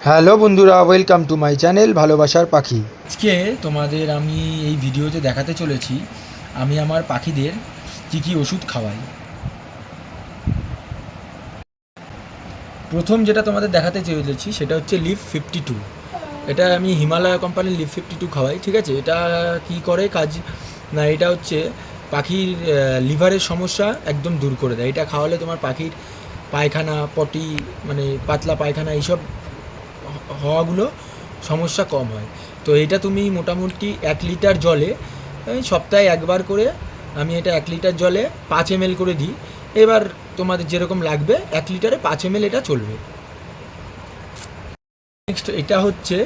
Hello বন্ধুরা, welcome to my channel ভালোবাসার পাখি। আজকে তোমাদের আমি এই ভিডিওতে দেখাতে চলেছি আমি আমার পাখিদের কী কী ওষুধ খাওয়াই। প্রথম যেটা তোমাদের দেখাতে চলেছি সেটা হচ্ছে লিভ 52। এটা আমি হিমালয় কোম্পানির লিভ 52 খাওয়াই, ঠিক আছে। এটা কি করে কাজ না, এটা হচ্ছে পাখির লিভারের সমস্যা একদম দূর করে দেয়। এটা খাওয়ালে তোমার পাখির পায়খানা, পটি, মানে পাতলা পায়খানা, এইসব হওয়াগুলো সমস্যা কম হয়। তো এটা তুমি মোটামুটি 1 লিটার জলে সপ্তাহে একবার করে, আমি এটা 1 লিটার জলে 5 ml করে দিই। এবার তোমাদের যেরকম লাগবে 1 লিটারে 5 ml এটা চলবে। নেক্সট এটা হচ্ছে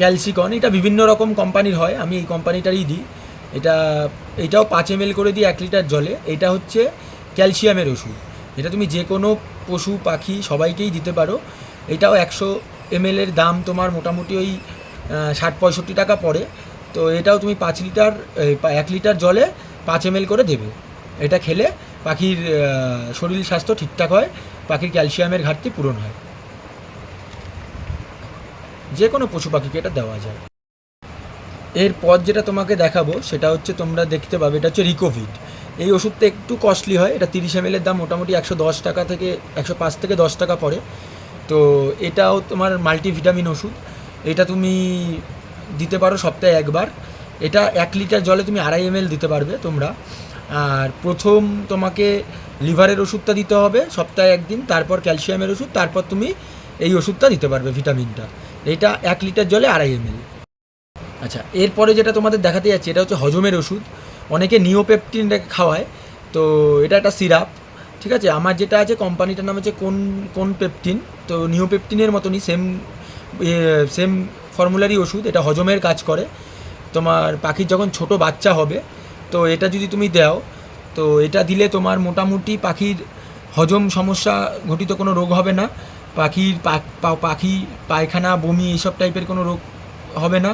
ক্যালসিকন। এটা বিভিন্ন রকম কোম্পানির হয়, আমি এই কোম্পানিটারই দিই। এটাও 5 ml করে দিই 1 লিটার জলে। এটা হচ্ছে ক্যালসিয়ামের ওষুধ। এটা তুমি যে কোনো পশু পাখি সবাইকেই দিতে পারো। এটাও 100 ml এর দাম তোমার মোটামুটি ওই 60-65 টাকা পড়ে। তো এটাও তুমি 5 লিটার 1 লিটার জলে 5 ml করে দেবে। এটা খেলে পাখির শরীর স্বাস্থ্য ঠিকঠাক হয়, পাখির ক্যালসিয়ামের ঘাটতি পূরণ হয়। যে কোনো পশু পাখিকে এটা দেওয়া যায়। এরপর যেটা তোমাকে দেখাবো সেটা হচ্ছে, তোমরা দেখতে পাবে, এটা হচ্ছে রিকোভিড। এই ওষুধটা একটু কস্টলি হয়। এটা 30 ml এর দাম মোটামুটি 110 টাকা থেকে 105 থেকে 10 টাকা পড়ে। তো এটাও তোমার মাল্টিভিটামিন ওষুধ। এটা তুমি দিতে পারো সপ্তাহে একবার। এটা 1 লিটার জলে তুমি 2.5 ml দিতে পারবে তোমরা। আর প্রথম তোমাকে লিভারের ওষুধটা দিতে হবে সপ্তাহে একদিন, তারপর ক্যালসিয়ামের ওষুধ, তারপর তুমি এই ওষুধটা দিতে পারবে ভিটামিনটা। এটা 1 লিটার জলে 2.5 ml। আচ্ছা, এরপরে যেটা তোমাদের দেখাতে যাচ্ছে এটা হচ্ছে হজমের ওষুধ। অনেকে নিওপেপটিন খাওয়ায়। তো এটা একটা সিরাপ, ঠিক আছে। আমার যেটা আছে কোম্পানিটার নাম হচ্ছে কোন পেপটিন। তো নিওপেপটিনের মতনই সেম সেম ফর্মুলারই ওষুধ। এটা হজমের কাজ করে। তোমার পাখির যখন ছোট বাচ্চা হবে, তো এটা যদি তুমি দাও, তো এটা দিলে তোমার মোটামুটি পাখির হজম সমস্যা ঘটিত কোনো রোগ হবে না। পাখির পাখি পায়খানা, বমি এইসব টাইপের কোনো রোগ হবে না।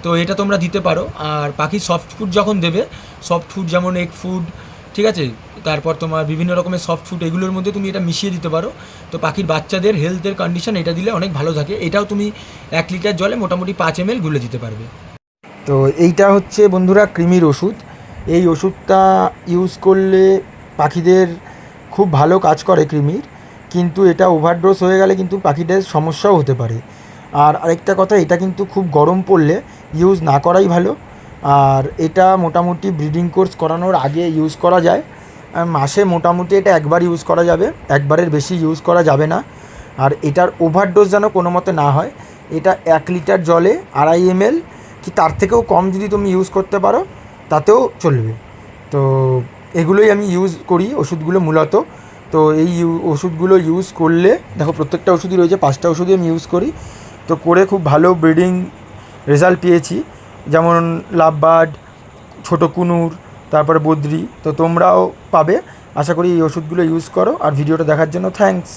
তো এটা তোমরা দিতে পারো। আর পাখির সফট ফুড যখন দেবে, সফট ফুড যেমন এগ ফুড, ঠিক আছে, তারপর তোমার বিভিন্ন রকমের সফট ফুড, এগুলোর মধ্যে তুমি এটা মিশিয়ে দিতে পারো। তো পাখির বাচ্চাদের হেলথের কন্ডিশন এটা দিলে অনেক ভালো থাকে। এটাও তুমি 1 লিটার জলে মোটামুটি 5 ml গুলে দিতে পারবে। তো এইটা হচ্ছে বন্ধুরা কৃমির ওষুধ। এই ওষুধটা ইউজ করলে পাখিদের খুব ভালো কাজ করে কৃমির, কিন্তু এটা ওভারডোজ হয়ে গেলে কিন্তু পাখিদের সমস্যাও হতে পারে। আর আরেকটা কথা, এটা কিন্তু খুব গরম পড়লে ইউজ না করাই ভালো। আর এটা মোটামুটি ব্রিডিং কোর্স করানোর আগে ইউজ করা যায়। আর মাসে মোটামুটি এটা একবার ইউজ করা যাবে, একবারের বেশি ইউজ করা যাবে না। আর এটার ওভারডোজ যেন কোনো মতে না হয়। এটা 1 লিটার জলে 2.5 ml কি তার থেকেও কম যদি তুমি ইউজ করতে পারো তাতেও চলবে। তো এগুলোই আমি ইউজ করি ওষুধগুলো মূলত। তো এই ওষুধগুলো ইউজ করলে দেখো, প্রত্যেকটা ওষুধই রয়েছে, 5টা ওষুধই আমি ইউজ করি। তো করে খুব ভালো ব্রিডিং রেজাল্ট পেয়েছি, যেমন লাভবার্ড, ছোটো কুনুর, তারপরে বদ্রি। তো তোমরাও পাবে। আশা করি এই ওষুধগুলো ইউজ করো। আর ভিডিওটা দেখার জন্য থ্যাঙ্কস।